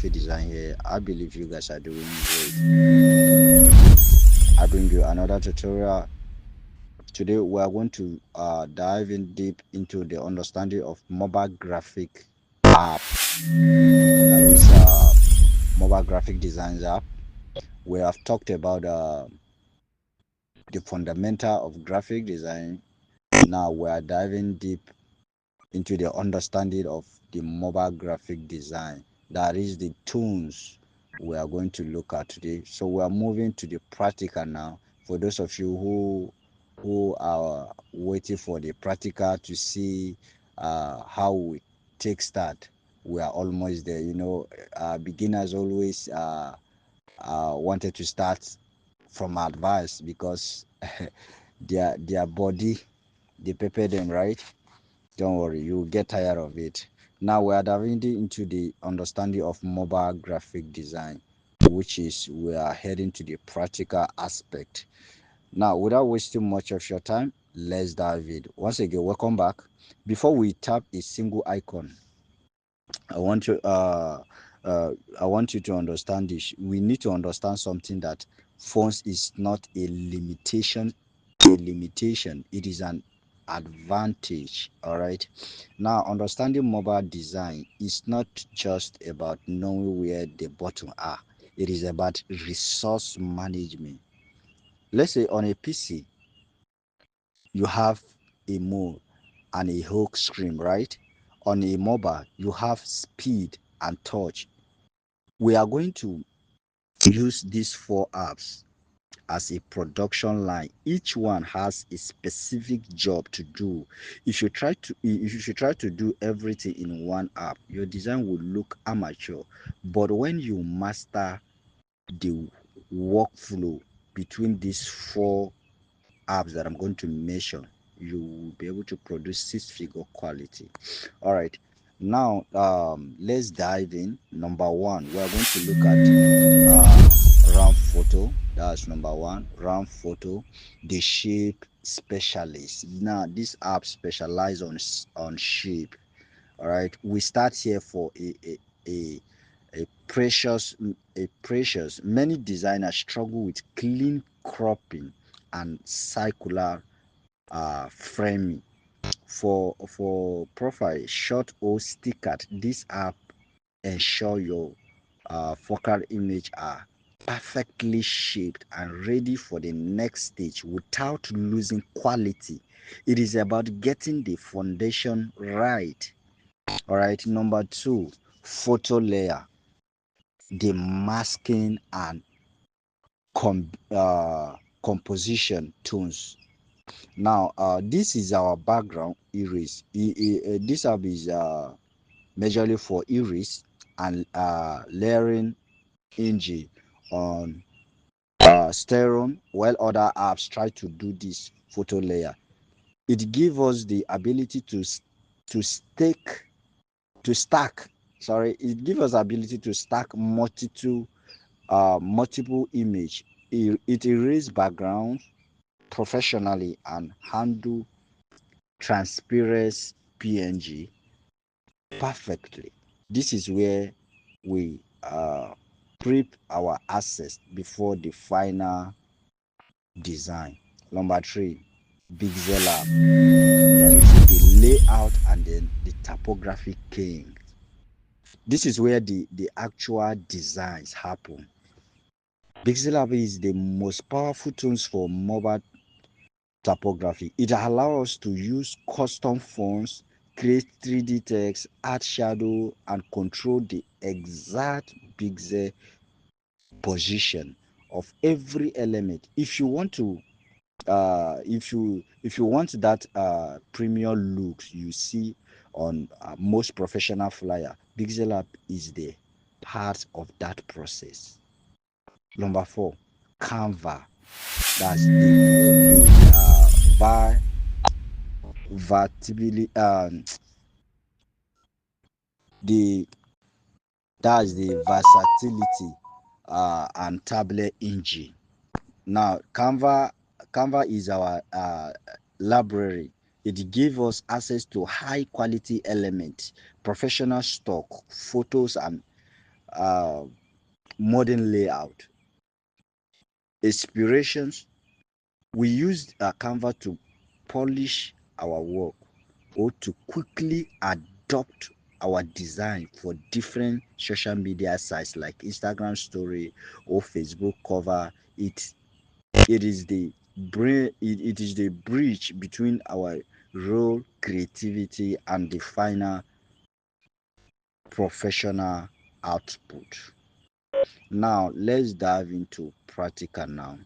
graphic design here. I believe you guys are doing great. I bring you another tutorial. Today we are going to dive in deep into the understanding of mobile graphic app. That is mobile graphic designs app. We have talked about the fundamental of graphic design. Now we are diving deep into the understanding of the mobile graphic design. That is the tools we are going to look at today. So we are moving to the practical now. For those of you who are waiting for the practical to see how we take start, we are almost there. Beginners always wanted to start from advice because their body, they prepare them, right? Don't worry, you'll get tired of it. Now we are diving into the understanding of mobile graphic design, which is we are heading to the practical aspect. Now, without wasting much of your time, let's dive in. Once again, welcome back. Before we tap a single icon, I want to I want you to understand this. We need to understand something, that fonts is not a limitation. It is an advantage. All right. Now, understanding mobile design is not just about knowing where the button are. It is about resource management. Let's say on a PC, you have a mode and a hook screen, right? On a mobile, you have speed and touch. We are going to use these four apps as a production line. Each one has a specific job to do. If you try to do everything in one app, your design will look amateur. But when you master the workflow between these four apps that I'm going to mention, you will be able to produce six-figure quality. All right. Now, let's dive in. Number one, we are going to look at round photo. That's number one. Round photo, the shape specialist. Now, this app specialize on shape. All right. We start here for a a precious. Many designers struggle with clean cropping and circular framing. For profile, short or stickered, this app ensure your focal image are perfectly shaped and ready for the next stage without losing quality. It is about getting the foundation right. All right. Number two, photo layer, the masking and composition tones. Now, this is our background erase. This app is majorly for erase and layering engine on Steron, while other apps try to do this photo layer. It gives us the ability to stake to stack. Sorry, it gives us ability to stack multiple image. It erases backgrounds professionally and handle transparent PNG perfectly. This is where we prep our assets before the final design. Number three, PixelLab. That is the layout and then the typography king. This is where the actual designs happen. PixelLab is the most powerful tools for mobile typography. It allows us to use custom fonts, create 3D text, add shadow, and control the exact pixel position of every element. If you want to if you want that premium looks you see on most professional flyer, PixelLab is the part of that process. Number four, Canva. That's vertibly the that's the versatility and tablet engine. Now, Canva is our library. It gives us access to high quality elements, professional stock, photos, and uh, modern layout. Inspirations. We used Canva to polish our work or to quickly adopt our design for different social media sites like Instagram story or Facebook cover. It is the it is the bridge between our raw creativity and the final professional output. Now let's dive into practical now.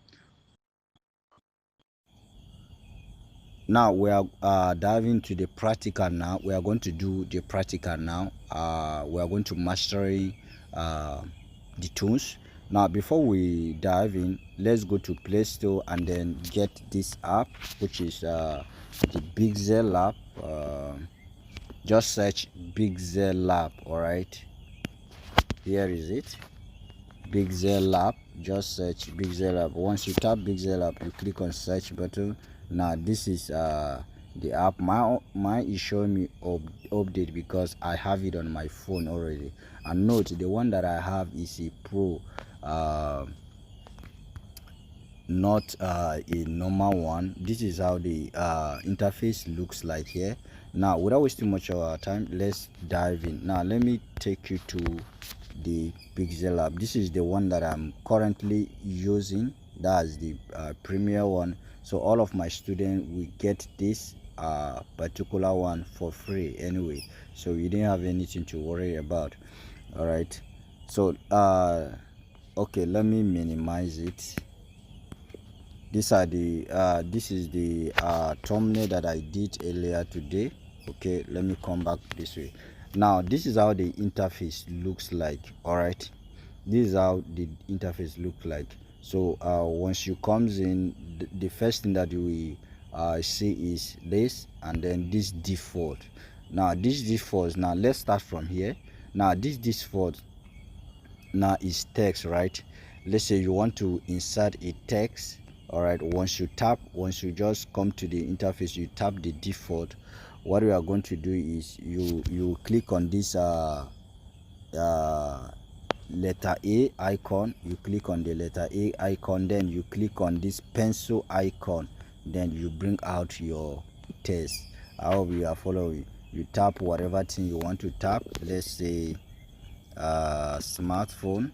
Now we are diving to the practical now. We are going to do the practical now. We are going to mastery the tools. Now before we dive in, let's go to Play Store and then get this app, which is the Bezier Lab. Just search Bezier Lab. All right, here is it. Bezier Lab. Just search Bezier Lab. Once you tap Bezier Lab, you click on search button. Now this is the app. My is showing me update because I have it on my phone already. And note, the one that I have is a pro, not a normal one. This is how the interface looks like here. Now without wasting much of our time, let's dive in. Now let me take you to the PixelLab. This is the one that I'm currently using. That's the premier one. So all of my students will get this particular one for free anyway, so you didn't have anything to worry about. All right, so okay, let me minimize it. These are the this is the thumbnail that I did earlier today. Okay, let me come back this way. Now this is how the interface looks like. All right, this is how the interface looks like. So once you comes in, the first thing that you will see is this, and then this default. Now this default, now let's start from here. Now this default now is text, right? Let's say you want to insert a text. All right, once you just come to the interface, you tap the default. What we are going to do is you click on this letter A icon. You click on the letter A icon, then you click on this pencil icon, then you bring out your text. I hope you are following. You tap whatever thing you want to tap. Let's say smartphone.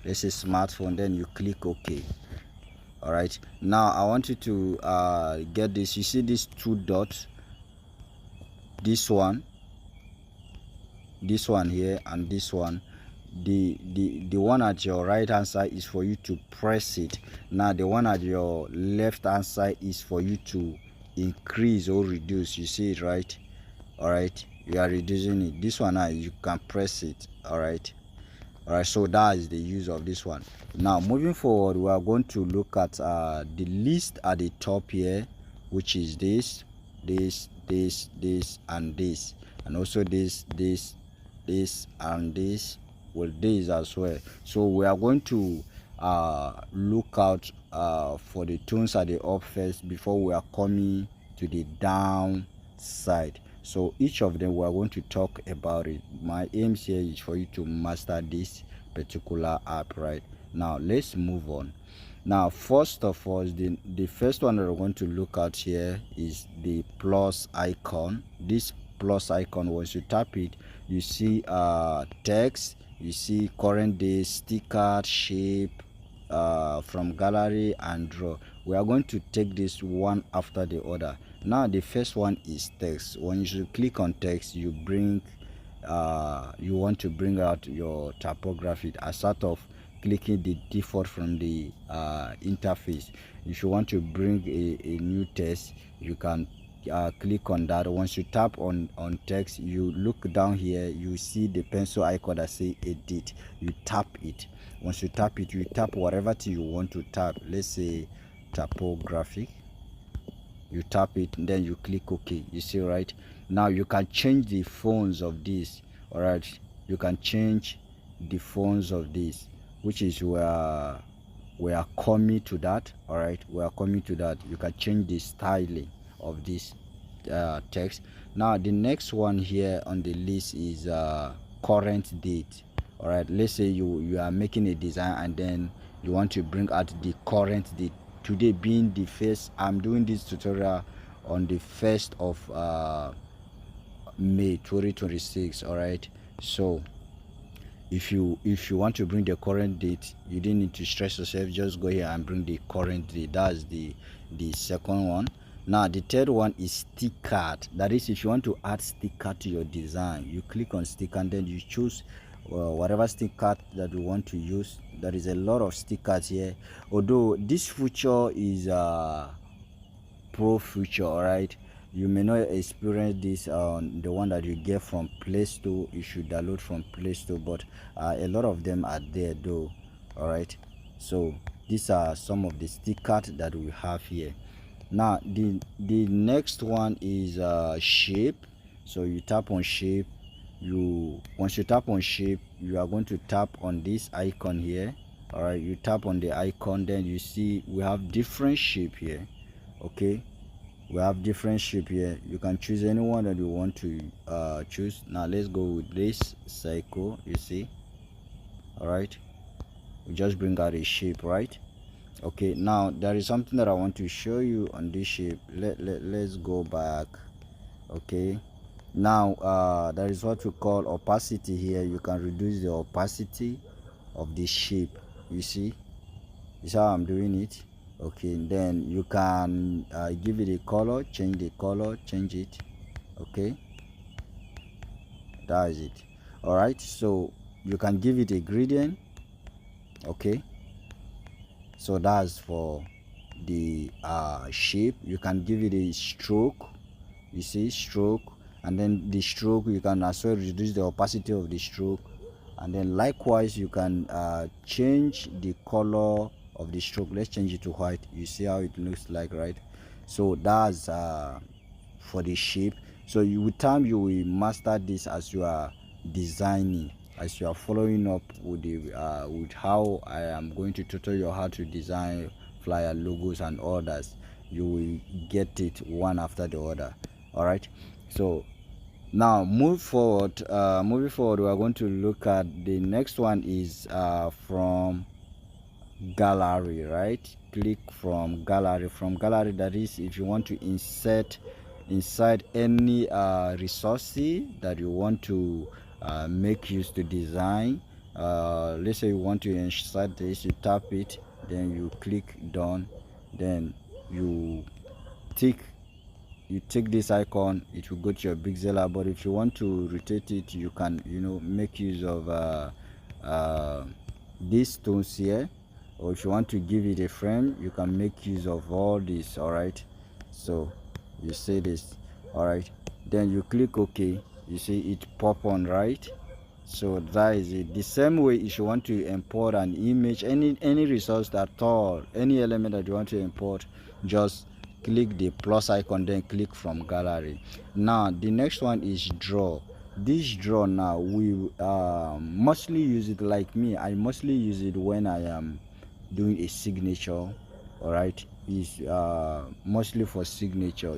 Let's say smartphone, then you click OK. All right, now I want you to get this. You see these two dots, this one here, and this one. The one at your right hand side is for you to press it. Now the one at your left hand side is for you to increase or reduce. You see it, right? All right, you are reducing it. This one now you can press it. All right, so that is the use of this one. Now moving forward, we are going to look at the list at the top here, which is this, and this, and also this, and this, with this as well. So we are going to look out for the tunes at the up first before we are coming to the down side. So each of them we are going to talk about it. My aim here is for you to master this particular app. Right now, let's move on. Now first of all, the first one that we're going to look at here is the plus icon. This plus icon, once you tap it, you see text, you see current day, sticker, shape, from gallery, and draw. We are going to take this one after the other. Now the first one is text. When you click on text, you bring you want to bring out your typography as sort of clicking the default from the interface. If you want to bring a new text, you can click on that. Once you tap on text, you look down here, you see the pencil icon that say edit. You tap it. Once you tap it, you tap whatever thing you want to tap. Let's say typographic. You tap it, and then you click OK. You see, right? Now you can change the fonts of this. All right, you can change the fonts of this, which is where we are coming to that. All right, we are coming to that. You can change the styling of this text. Now the next one here on the list is current date. All right, let's say you are making a design and then you want to bring out the current date. Today being the first, I'm doing this tutorial on the 1st of May 2026. All right, so if you want to bring the current date, you didn't need to stress yourself, just go here and bring the current date. That's the second one. Now the third one is sticker. That is, if you want to add sticker to your design, you click on sticker and then you choose whatever sticker that you want to use. There is a lot of stickers here, although this feature is pro feature. All right, you may not experience this on the one that you get from Play Store. You should download from Play Store, but a lot of them are there though. All right, so these are some of the stickers that we have here. Now the next one is shape. So you tap on shape. Once you tap on shape, you are going to tap on this icon here. All right, you tap on the icon, then you see we have different shape here. Okay, we have different shape here. You can choose any one that you want to choose. Now let's go with this circle. You see, all right, we just bring out a shape, right? Okay, now there is something that I want to show you on this shape. Let's go back. Okay, now there is what we call opacity here. You can reduce the opacity of the shape. You see, this is how I'm doing it. Okay, then you can give it a color, change the color, change it. Okay, that is it. All right, so you can give it a gradient. Okay, so that's for the shape. You can give it a stroke. You see, stroke, and then the stroke, you can as well reduce the opacity of the stroke, and then likewise you can change the color of the stroke. Let's change it to white. You see how it looks like, right? So that's for the shape. So with time you will master this as you are designing, as you are following up with the with how I am going to tutor you how to design flyer, logos and others. You will get it one after the other. All right, so now moving forward, we are going to look at the next one is from gallery, right? Click from gallery. That is, if you want to insert inside any resources that you want to make use to design. Let's say you want to insert this, you tap it, then you click done, then you take this icon, it will go to your PixelLab. But if you want to rotate it, you can make use of these stones here, or if you want to give it a frame, you can make use of all this. All right, so you say this. All right, then you click OK. You see it pop on, right? So that is it. The same way, if you want to import an image, any resource at all, any element that you want to import, just click the plus icon, then click from gallery. Now the next one is draw. This draw, now we mostly use it, like me, I mostly use it when I am doing a signature. All right, is mostly for signature.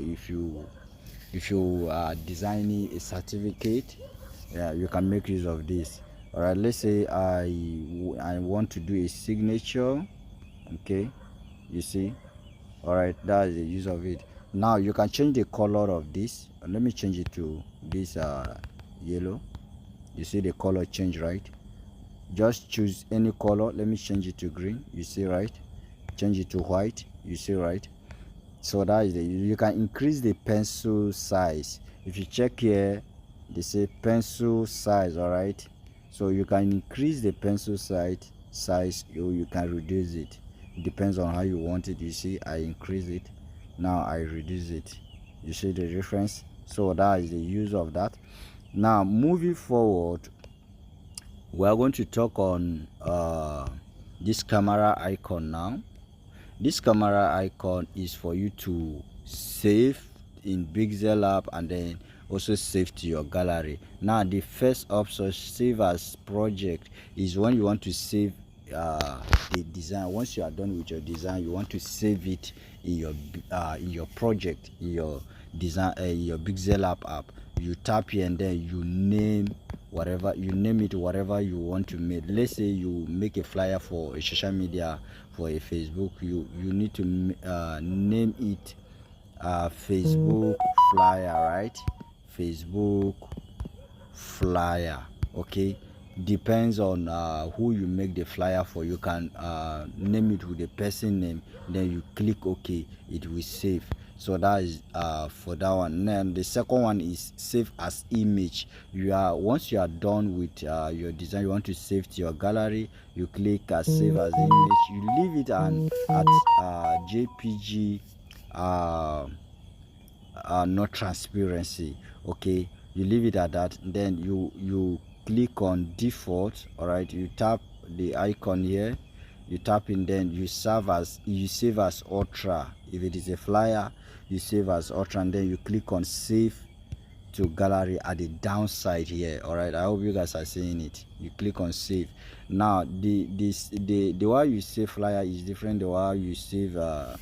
If you are designing a certificate, yeah, you can make use of this. All right, let's say I want to do a signature. Okay, you see. All right, that's the use of it. Now you can change the color of this. Let me change it to this yellow. You see the color change, right? Just choose any color. Let me change it to green. You see, right? Change it to white. You see, right? So that is you can increase the pencil size. If you check here, they say pencil size. All right, so you can increase the pencil size, or you can reduce it. It depends on how you want it. You see, I increase it, now I reduce it. You see the difference? So that is the use of that. Now moving forward, we are going to talk on this camera icon. Now this camera icon is for you to save in PixelLab and then also save to your gallery. Now the first option, save as project, is when you want to save the design. Once you are done with your design, you want to save it in your project, in your design, your PixelLab app. You tap here and then you name whatever you name it, whatever you want to make. Let's say you make a flyer for a social media, for a Facebook, you need to name it Facebook flyer, right? Facebook flyer. Okay, depends on who you make the flyer for. You can name it with the person name, then you click OK, it will save. So that is for that one. And then the second one is save as image. Once you are done with your design, you want to save to your gallery, you click save as image, you leave it at JPG, not transparency. Okay, you leave it at that, then you click on default. All right, you tap the icon here, you tap in, then you save as ultra. If it is a flyer, you save as ultra, and then you click on save to gallery at the downside here. All right, I hope you guys are seeing it. You click on save. Now the way you save flyer is different the way you save a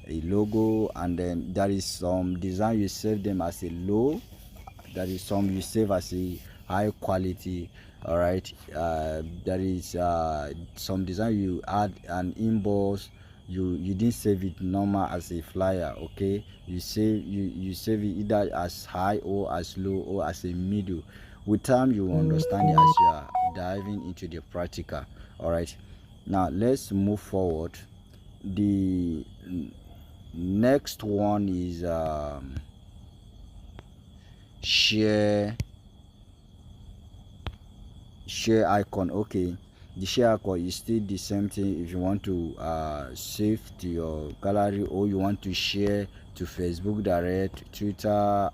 logo, and then there is some design you save them as a low, there is some you save as a high quality. All right, there is some design you add an emboss, you didn't save it normal as a flyer. Okay, you save it either as high or as low or as a middle. With time you will understand it as you are diving into the practical. All right, now let's move forward. The next one is share icon. Okay, the share icon is still the same thing. If you want to save to your gallery, or you want to share to Facebook direct, Twitter,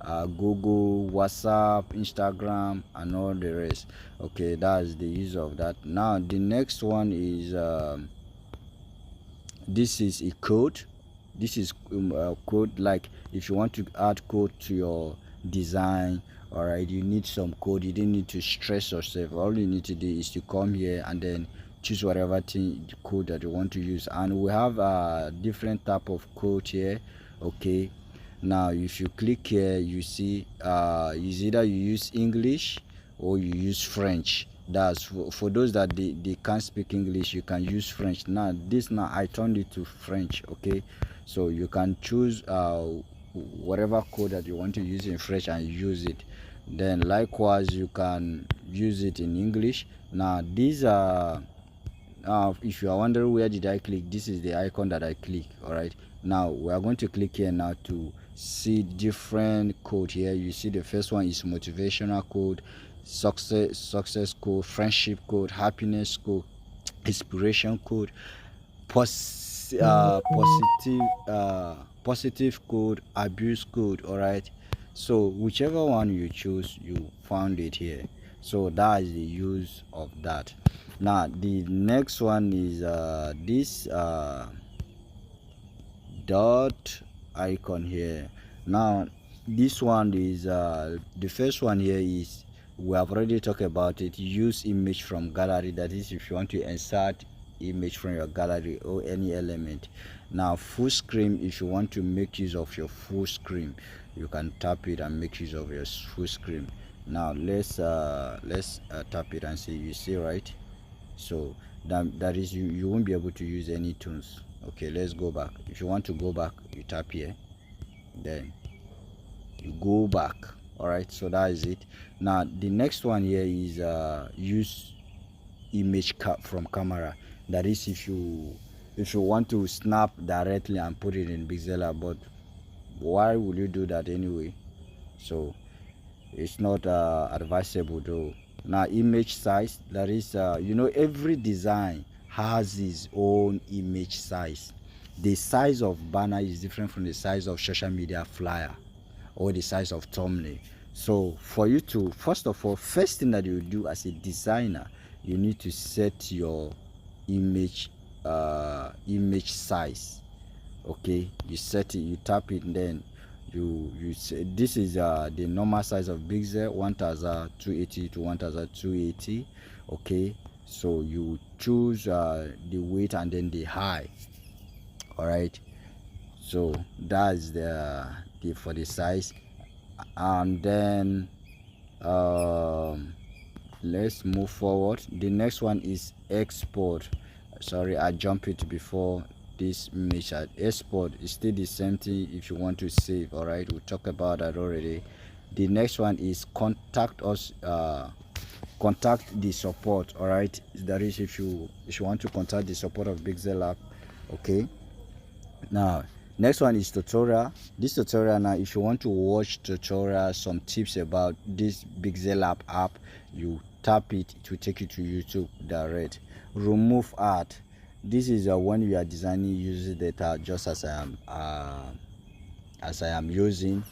Google, WhatsApp, Instagram, and all the rest. Okay, that's the use of that. Now the next one is this is a code. This is code. Like if you want to add code to your design, all right, you need some code. You didn't need to stress yourself. All you need to do is to come here and then choose whatever code that you want to use, and we have a different type of code here. Okay, now if you click here, you see is either you use English or you use French. That's for those that they can't speak English, you can use French. Now I turned it to French. Okay, so you can choose whatever code that you want to use in French and use it. Then likewise you can use it in English. Now these are if you are wondering where did I click, this is the icon that I click. All right, now we are going to click here now to see different code. Here you see the first one is motivational code, success code, friendship code, happiness code, inspiration code, positive code, abuse code. All right, so whichever one you choose, you found it here. So that is the use of that. Now the next one is this dot icon here. Now this one is the first one here is, we have already talked about it, use image from gallery. That is if you want to insert image from your gallery or any element. Now full screen, if you want to make use of your full screen, you can tap it and make use of your full screen. Now let's tap it and see. You see, right? So that is you won't be able to use any tunes. Okay, let's go back. If you want to go back, you tap here, then you go back. All right, so that is it. Now the next one here is use image from camera. That is if you want to snap directly and put it in PixelLab, but why would you do that anyway? So it's not advisable though. Now image size, that is every design has its own image size. The size of banner is different from the size of social media flyer or the size of thumbnail. So for you to, first thing that you do as a designer, you need to set your image size. Okay, you set it, you tap it, and then you say this is the normal size of Bezier, 1280 to 1280. Okay, so you choose the weight and then the height. All right, so that's the for the size. And then let's move forward. The next one is export. Sorry, I jumped it before this image. Export is still the same thing if you want to save. All right, we'll talk about that already. The next one is contact us, contact the support. All right, that is if you want to contact the support of PixelLab. Okay, now next one is tutorial. This tutorial, now if you want to watch tutorial, some tips about this PixelLab app, you tap it, it will take you to YouTube direct. Remove art. This is when you are designing user data, just as I am using.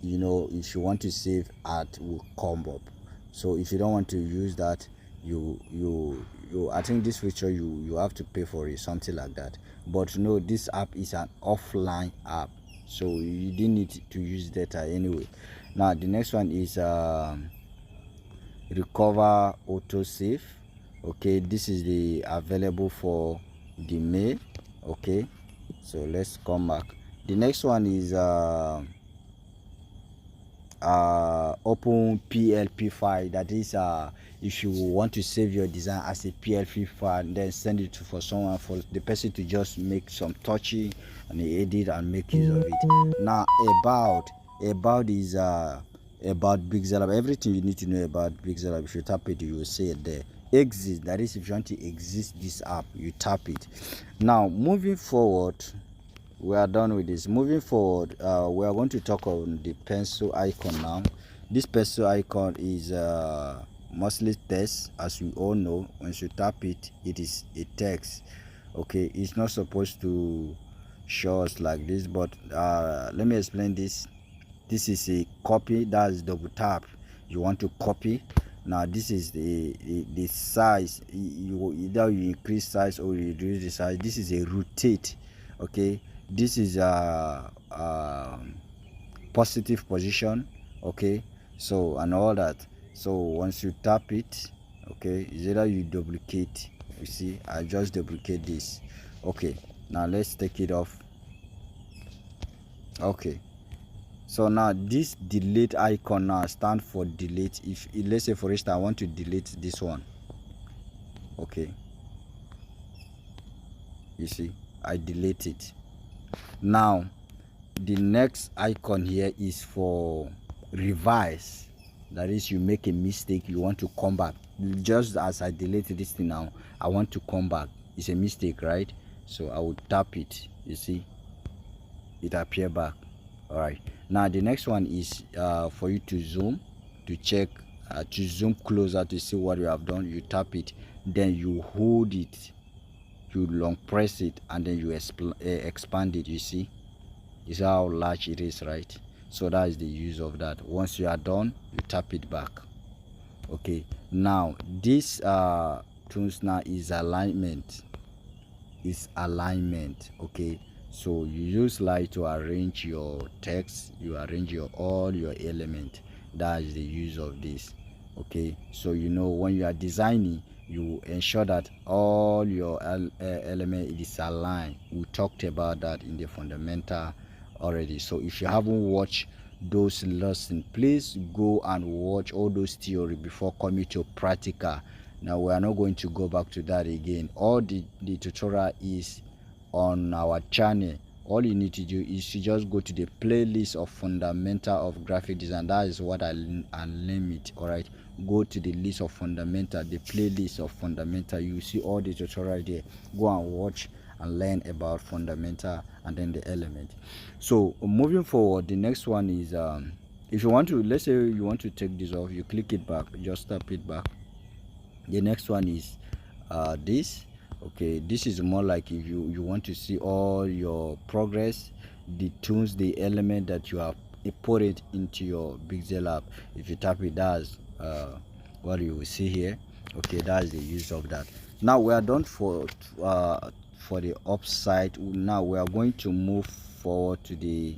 You know, if you want to save, art will come up. So if you don't want to use that, you I think this feature you have to pay for it, something like that. But no, this app is an offline app, so you didn't need to use data anyway. Now the next one is recover autosave. Okay, this is the available for the May. Okay, so let's come back. The next one is open PLP file. That is if you want to save your design as a PLP file, then send it for someone, for the person to just make some touchy and edit and make use of it. Now about is about PixelLab. Everything you need to know about PixelLab, if you tap it, you will see it there. Exit, that is if you want to exit this app, you tap it. Now moving forward, we are done with this. Moving forward, we are going to talk on the pencil icon now. This pencil icon is mostly text, as we all know. Once you tap it, it is a text. Okay, it's not supposed to show us like this, but let me explain this. This is a copy. That's double tap. You want to copy. Now this is the size. Either you increase size or you reduce the size. This is a rotate. Okay, this is a positive position. Okay, so and all that. So once you tap it, okay, is either you duplicate. You see, I just duplicate this. Okay, now let's take it off. Okay, so now this delete icon now stand for delete. If let's say for instance I want to delete this one, okay, you see, I delete it. Now the next icon here is for revise. That is, you make a mistake, you want to come back. Just as I deleted this thing, now I want to come back. It's a mistake, right? So I will tap it. You see, it appear back. All right, now the next one is for you to zoom, to check, to zoom closer to see what you have done. You tap it, then you hold it, you long press it, and then you expand it. You see how large it is, right? So that is the use of that. Once you are done, you tap it back. Okay, now this tools now is alignment. Okay, so you use light to arrange your text, you arrange all your element. That is the use of this. Okay, so you know when you are designing, you ensure that all your element is aligned. We talked about that in the fundamental already. So if you haven't watched those lessons, please go and watch all those theory before coming to practical. Now we are not going to go back to that again. All the tutorial is on our channel. All you need to do is to just go to the playlist of fundamental of graphic design. That is what I name it. All right, go to the list of fundamental, the playlist of fundamental. You see all the tutorial there. Go and watch and learn about fundamental and then the element. So moving forward, the next one is if you want to, let's say you want to take this off, you click it back, just tap it back. The next one is this. Okay, this is more like if you want to see all your progress, the tunes, the element that you have put it into your PixelLab. If you tap it, that's what you will see here. Okay, that's the use of that. Now we are done for the upside. Now we are going to move forward to the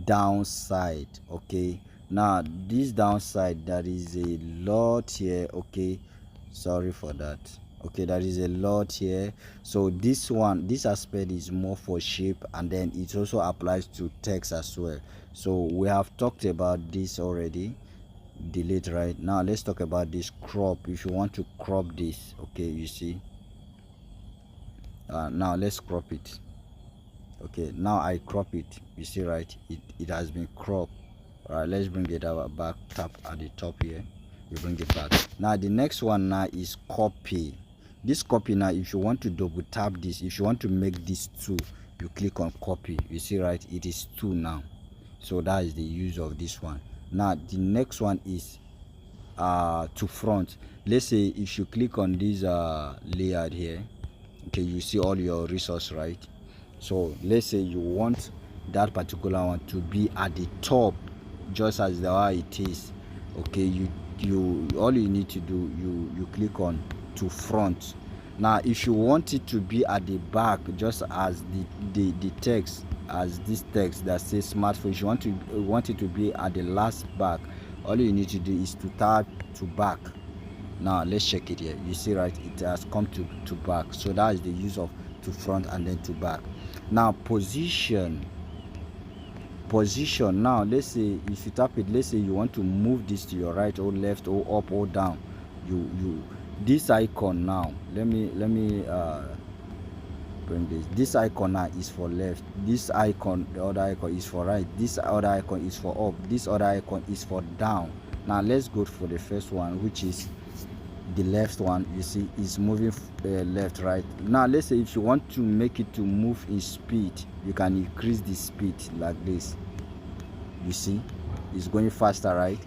downside. Okay, now this downside, there is a lot here. Okay, sorry for that. Okay, there is a lot here. So this aspect is more for shape, and then it also applies to text as well. So we have talked about this already. Delete. Right now let's talk about this crop. If you want to crop this, okay, you see, now let's crop it. Okay, now I crop it, you see, right, it has been cropped. All right, let's bring it back, tap at the top here, you bring it back. Now the next one now is copy. This copy, now if you want to double tap this, if you want to make this 2, you click on copy, you see, right, it is 2 now. So that is the use of this one. Now the next one is to front. Let's say if you click on this layout here, okay, you see all your resource, right? So let's say you want that particular one to be at the top, just as the way it is. Okay, you all you need to do, you click on to front. Now if you want it to be at the back, just as the text, as this text that says smartphone, if you want it to be at the last back, all you need to do is to tap to back. Now let's check it here, you see, right, it has come to back. So that is the use of to front and then to back. Now position. Now let's say if you tap it, let's say you want to move this to your right or left or up or down, you this icon now, let me bring this icon now is for left, this icon, the other icon is for right, this other icon is for up, this other icon is for down. Now let's go for the first one, which is the left one. You see is moving left, right. Now let's say if you want to make it to move in speed, you can increase the speed like this, you see it's going faster, right?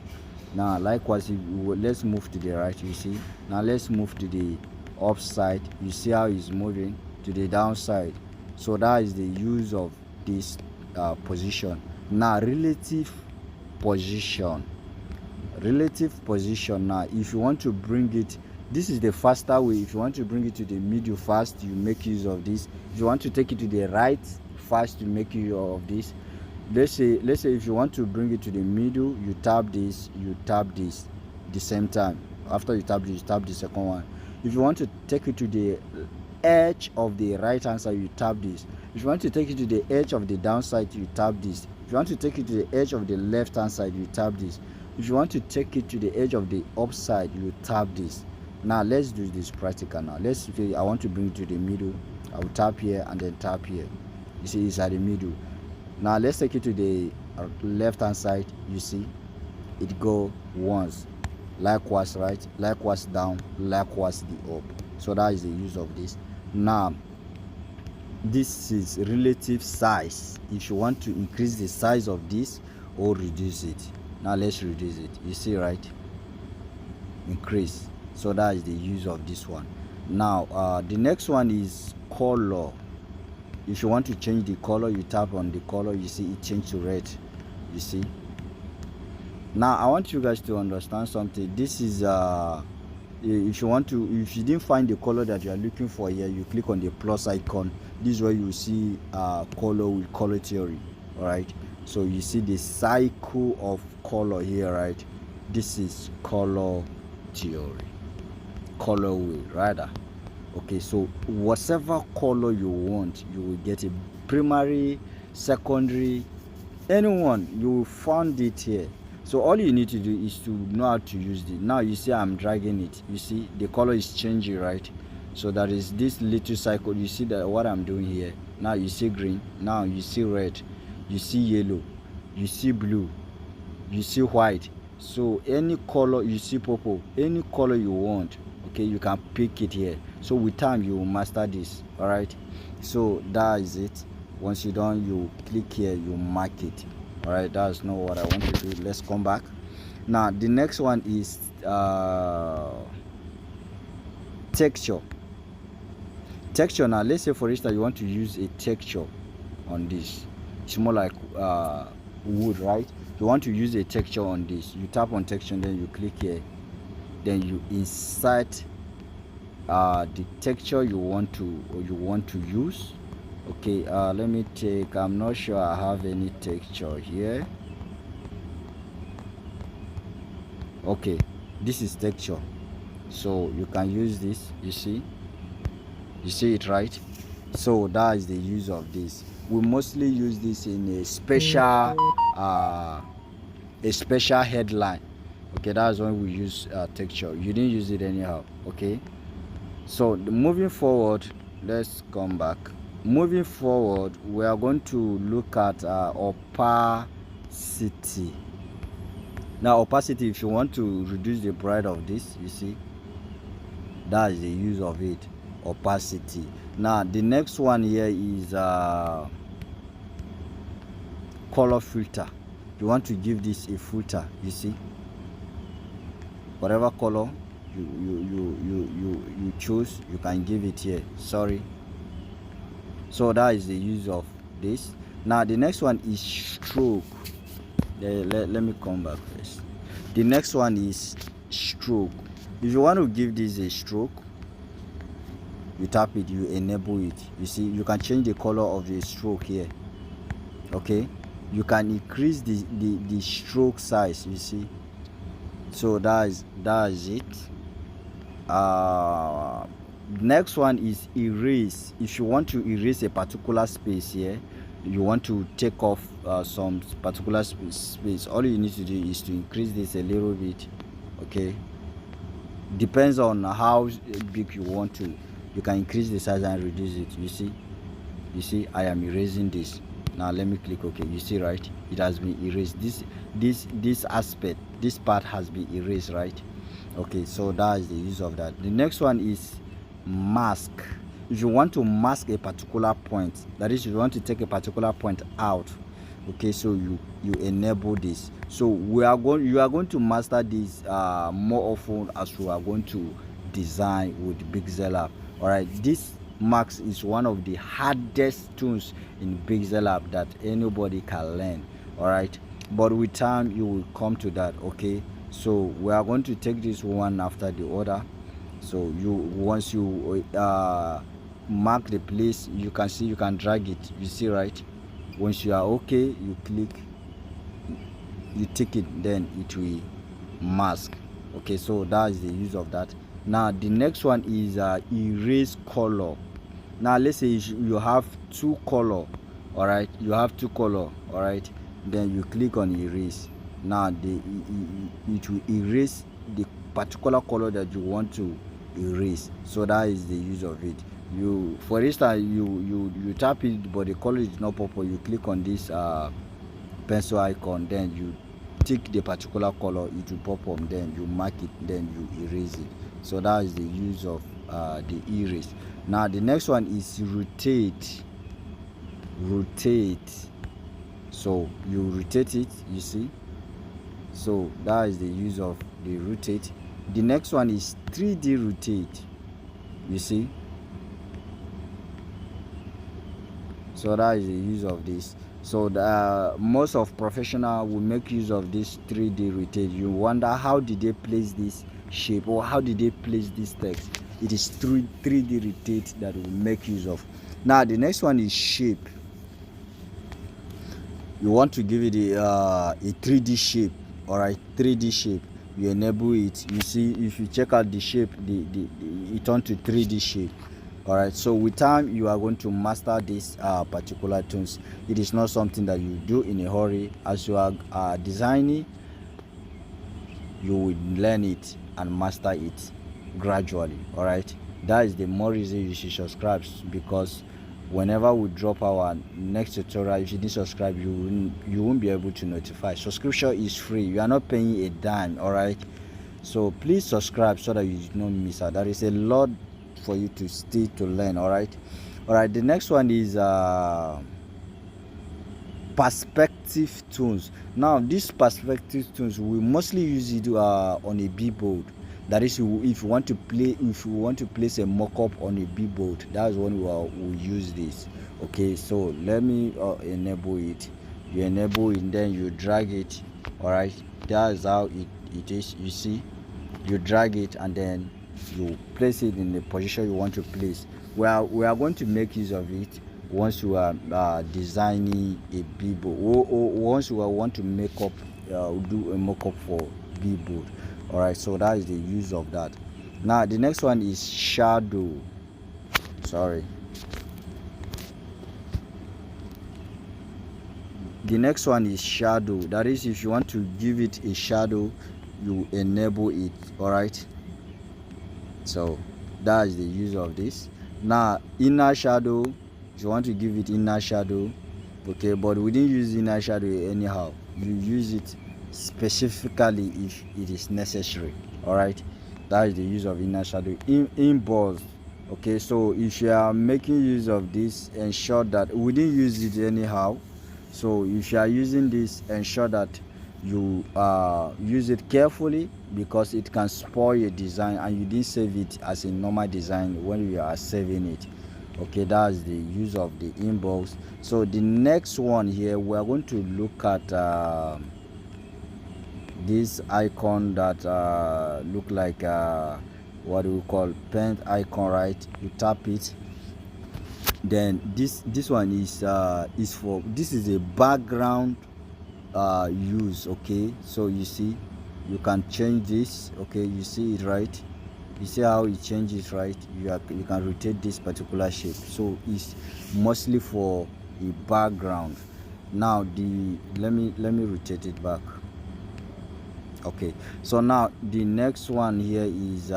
Now likewise, let's move to the right, you see. Now let's move to the upside, you see how it's moving to the downside. So that is the use of this position. Now relative position. Now if you want to bring it, this is the faster way. If you want to bring it to the middle fast, you make use of this. If you want to take it to the right fast, you make use of this. Let's say if you want to bring it to the middle, you tap this, the same time. After you tap this, you tap the second one. If you want to take it to the edge of the right hand side, you tap this. If you want to take it to the edge of the downside, you tap this. If you want to take it to the edge of the left hand side, you tap this. If you want to take it to the edge of the upside, you tap this. Now let's do this practical. Now let's say I want to bring it to the middle, I will tap here and then tap here, you see it's at the middle. Now let's take it to the left hand side, you see it go once, likewise right, likewise down, likewise the up. So that is the use of this. Now this is relative size. If you want to increase the size of this or reduce it, now let's reduce it, you see, right, increase. So that is the use of this one. Now the next one is color. If you want to change the color, you tap on the color, you see it changed to red, you see. Now I want you guys to understand something. This is if you didn't find the color that you are looking for here, you click on the plus icon. This is where you see color with color theory. All right, so you see the cycle of color here, right? This is color theory, color wheel rather. Okay, so whatever color you want, you will get it. Primary, secondary, anyone, you will find it here. So all you need to do is to know how to use it. Now you see I'm dragging it, you see the color is changing, right? So that is this little cycle. You see that what I'm doing here. Now you see green, now you see red, you see yellow, you see blue, you see white. So any color, you see purple, any color you want, okay, you can pick it here. So with time you will master this. All right, so that is it. Once you're done, you click here, you mark it. All right, that's not what I want to do. Let's come back. Now the next one is texture. Now let's say for instance you want to use a texture on this. It's more like wood, right? You want to use a texture on this, you tap on texture, then you click here, then you insert the texture you want to use. Okay, let me take, I'm not sure I have any texture here. Okay, this is texture. So you can use this. You see it, right? So that is the use of this. We mostly use this in a special headline. Okay, that's when we use texture. You didn't use it anyhow. Okay, so moving forward, let's come back. Moving forward, we are going to look at opacity. Now opacity, if you want to reduce the brightness of this, you see, that is the use of it, opacity. Now the next one here is color filter. You want to give this a filter, you see, whatever color you choose, you can give it here. Sorry. So that is the use of this. Now the next one is stroke. Let me come back first. The next one is stroke. If you want to give this a stroke, you tap it, you enable it. You see, you can change the color of the stroke here. Okay, you can increase the stroke size, you see. So that is it. Next one is erase. If you want to erase a particular space here, you want to take off some particular space, all you need to do is to increase this a little bit. Okay, depends on how big you want to. You can increase the size and reduce it. You see I am erasing this. Now let me click OK. You see, right, it has been erased. This aspect, this part has been erased, right? Okay, so that is the use of that. The next one is mask. If you want to mask a particular point, that is, if you want to take a particular point out, okay, so you enable this. So you are going to master this more often as you are going to design with PixelLab. All right, this mask is one of the hardest tools in PixelLab that anybody can learn. All right, but with time you will come to that. Okay, so we are going to take this one after the other. So once you mark the place, you can see, you can drag it, you see, right? Once you are okay, you click, you tick it, then it will mask. Okay, so that is the use of that. Now the next one is erase color. Now let's say you have two color. All right, you have two color. All right, then you click on erase. Now it will erase the particular color that you want to erase. So that is the use of it. You, for instance, you tap it but the color is not purple, you click on this pencil icon, then you tick the particular color, it will pop up, then you mark it, then you erase it. So that is the use of the erase. Now the next one is rotate. So you rotate it, you see. So that is the use of the rotate. The next one is 3D rotate, you see. So that is the use of this. So most of professional will make use of this 3D rotate. You wonder how did they place this shape, or how did they place this text? It is 3D rotate that we make use of. Now the next one is shape. You want to give it a 3D shape. All right, 3D shape, you enable it. You see, if you check out the shape, it turns to 3D shape. All right, so with time you are going to master this particular tools. It is not something that you do in a hurry. As you are designing, you will learn it and master it gradually. All right, that is the more reason you should subscribe, because whenever we drop our next tutorial, if you didn't subscribe, you won't be able to notify. Subscription is free, you are not paying a dime. All right, so please subscribe so that you don't miss out. There is a lot for you to stay to learn. All right, the next one is perspective tools. Now this perspective tools, we mostly use it on a b-board. That is, if you want to place a mock-up on a b-board, that's when we'll use this. Okay, so let me enable it. You enable it, then you drag it. All right, that's how it is. You see, you drag it and then you place it in the position you want to place. We are going to make use of it once you are designing a b-board, or once you want to make up do a mock-up for b-board. All right, so that is the use of that. Now the next one is shadow. Sorry. The next one is shadow. That is, if you want to give it a shadow, you enable it. All right. So that is the use of this. Now inner shadow, if you want to give it inner shadow, okay, but we didn't use inner shadow anyhow. You use it specifically if it is necessary. All right, that is the use of inner shadow. Emboss, okay, so if you are making use of this, ensure that we didn't use it anyhow. So if you are using this, ensure that you use it carefully, because it can spoil your design and you didn't save it as a normal design when you are saving it. Okay, that's the use of the inbox. So the next one here, we are going to look at this icon that look like what do we call pen icon, right? You tap it, then this one is for, this is a background use. Okay, so you see, you can change this. Okay, you see it, right? You see how it changes, right? You can rotate this particular shape, so it's mostly for a background. Now let me rotate it back. Okay, so now the next one here is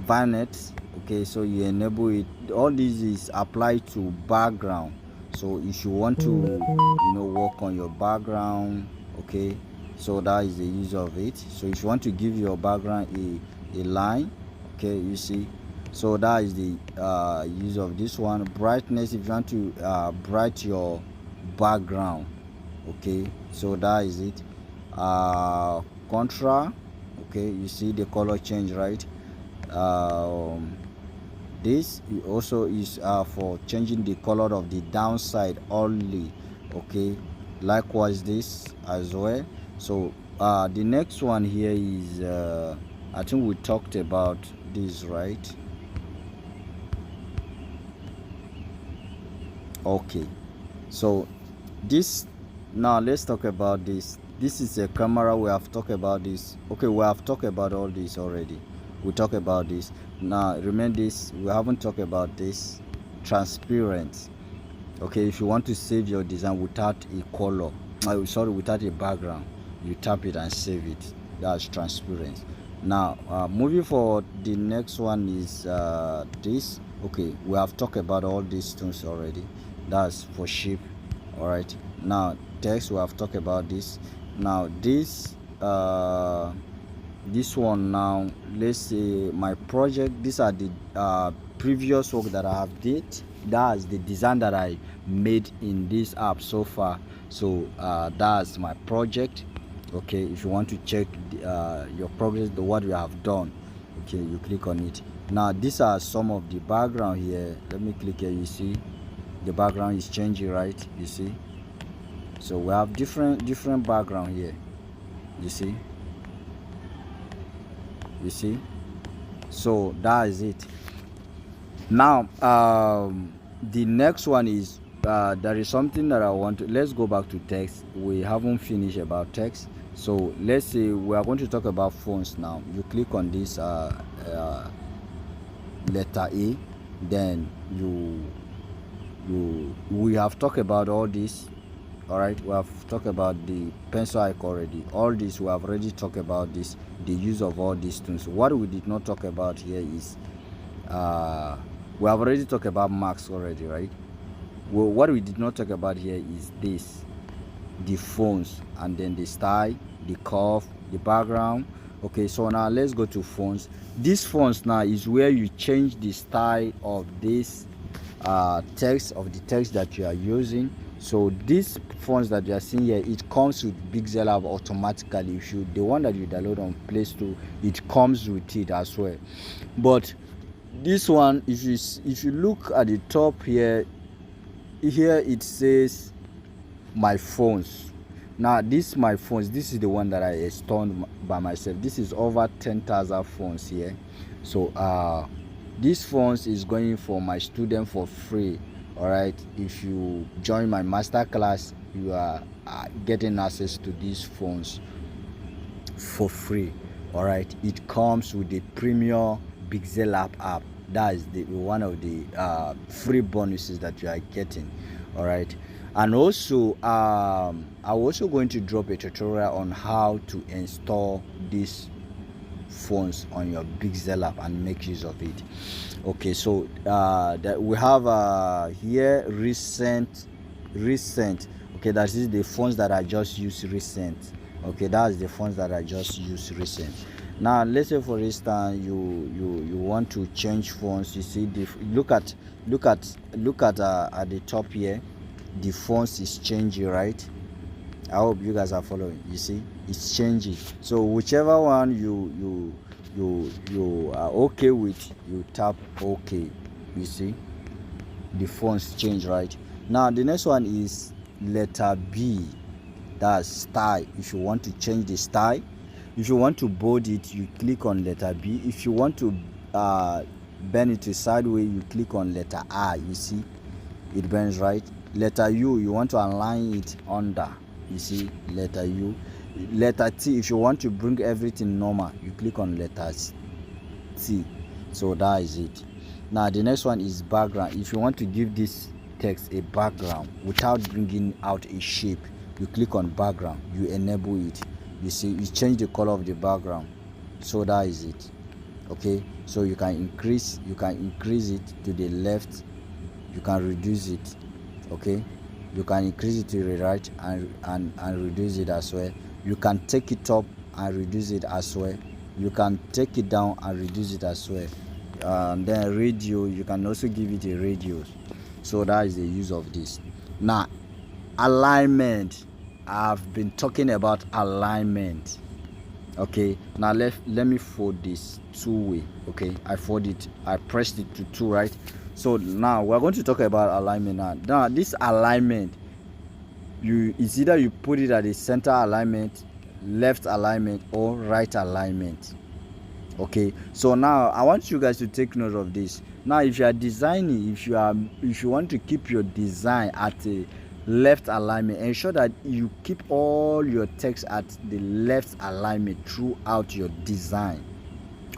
vignette. Okay, so you enable it. All this is applied to background. So if you want to work on your background, okay, so that is the use of it. So if you want to give your background a line, okay, you see, so that is the use of this one. Brightness, if you want to bright your background, okay, so that is it. Contrast, okay, you see the color change, right? This also is for changing the color of the downside only. Okay, likewise this as well. So the next one here is I think we talked about this, right? Okay, so this, now let's talk about this. This is a camera. We have talked about this. Okay, we have talked about all this already. We talk about this. Now remember this, we haven't talked about this. Transparent. Okay, if you want to save your design without a color, without a background, you tap it and save it. That's transparent. Now moving forward, the next one is this. Okay, we have talked about all these things already. That's for shape. All right, now text, we have talked about this. Now this one, now let's say my project, these are the previous work that I have did. That's the design that I made in this app so far. So that's my project. Okay, if you want to check your progress, what you have done, okay, you click on it. Now these are some of the background here. Let me click here. You see the background is changing, right? You see, so we have different background here. You see, so that is it. Now the next one is there is something that I want to, let's go back to text. We haven't finished about text, so let's say we are going to talk about phones now. You click on this letter A, then we have talked about all this. All right, we have talked about the pencil icon already. All this we have already talked about this, the use of all these things. What we did not talk about here is we have already talked about marks already, right? Well, what we did not talk about here is this, the fonts, and then the style, the curve, the background. Okay, so now let's go to fonts. These fonts now is where you change the style of this text, of the text that you are using. So these fonts that you are seeing here, it comes with PixelLab automatically. If you, the one that you download on Play Store, it comes with it as well. But this one, if you look at the top here it says my phones. Now this my phones, this is the one that I installed by myself. This is over 10,000 phones here. So this phones is going for my student for free. All right, if you join my masterclass, you are getting access to these phones for free. All right, it comes with the premium PixelLab app. That is the one of the free bonuses that you are getting. All right, and also I'm also going to drop a tutorial on how to install this phones on your PixelLab and make use of it. Okay, so that we have here recent. Okay, that is the phones that I just used recent. Okay, that's the phones that I just used recent. Now let's say for instance you want to change phones. You see the look at at the top here, the phones is changing, right? I hope you guys are following. You see it's changing, so whichever one you are okay with, you tap okay. You see the fonts change, right? Now the next one is letter B, that's style. If you want to change the style, if you want to bold it, you click on letter B. If you want to bend it to sideways, you click on letter I. You see it bends, right? Letter U, you want to align it under. You see letter U. Letter T, if you want to bring everything normal, you click on letter T. So that is it. Now the next one is background. If you want to give this text a background without bringing out a shape, you click on background, you enable it. You see you change the color of the background. So that is it. Okay, so you can increase it to the left, you can reduce it. Okay, you can increase it to the right and reduce it as well. You can take it up and reduce it as well. You can take it down and reduce it as well. And then radio, you can also give it a radius. So that is the use of this. Now alignment, I've been talking about alignment. Okay, now let me fold this two-way. Okay, I pressed it to two, right? So now we're going to talk about alignment. Now this alignment, it's either you put it at the center alignment, left alignment, or right alignment. Okay, so now I want you guys to take note of this. Now if you are designing, if you want to keep your design at a left alignment, ensure that you keep all your text at the left alignment throughout your design.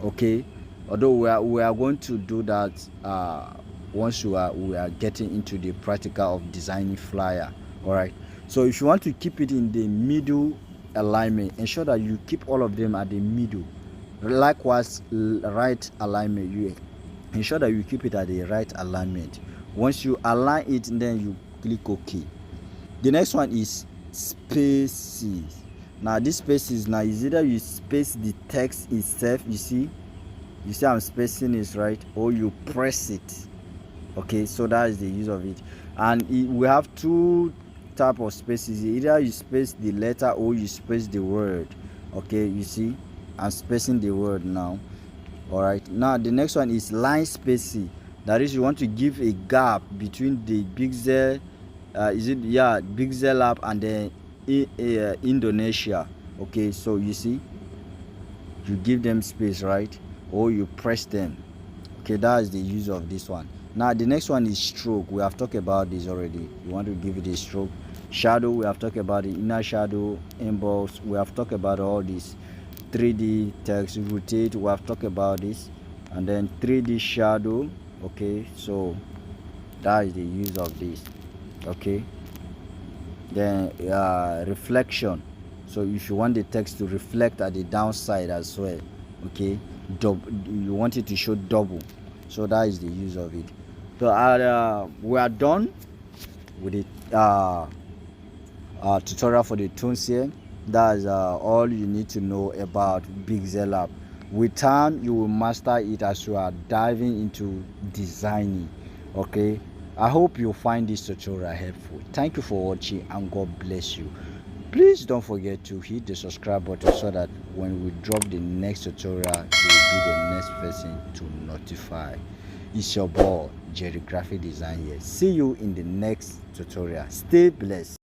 Okay, although we are going to do that once we are getting into the practical of designing flyer. All right, so if you want to keep it in the middle alignment, ensure that you keep all of them at the middle. Likewise, right alignment, you ensure that you keep it at the right alignment. Once you align it, then you click OK. The next one is spaces. Now this spaces, now is either you space the text itself, you see I'm spacing it, right, or you press it. Okay, so that is the use of it. And we have two type of spaces. Either you space the letter or you space the word. Okay, you see I'm spacing the word now. All right, now the next one is line spacing. That is, you want to give a gap between the Bezier PixelLab and then Indonesia. Okay, so you see you give them space, right, or you press them. Okay, that is the use of this one. Now the next one is stroke. We have talked about this already. You want to give it a stroke. Shadow, we have talked about the inner shadow, emboss, we have talked about all this. 3D text, rotate, we have talked about this. And then 3D shadow. Okay, so that is the use of this. Okay, then reflection. So if you want the text to reflect at the downside as well, okay, you want it to show double, so that is the use of it. So we are done with the tutorial for the tunes here. That is all you need to know about PixelLab. With time you will master it as you are diving into designing. Okay, I hope you find this tutorial helpful. Thank you for watching and God bless you. Please don't forget to hit the subscribe button so that when we drop the next tutorial, you will be the next person to notify. It's your boy Jerry Graphic Design here. See you in the next tutorial. Stay blessed.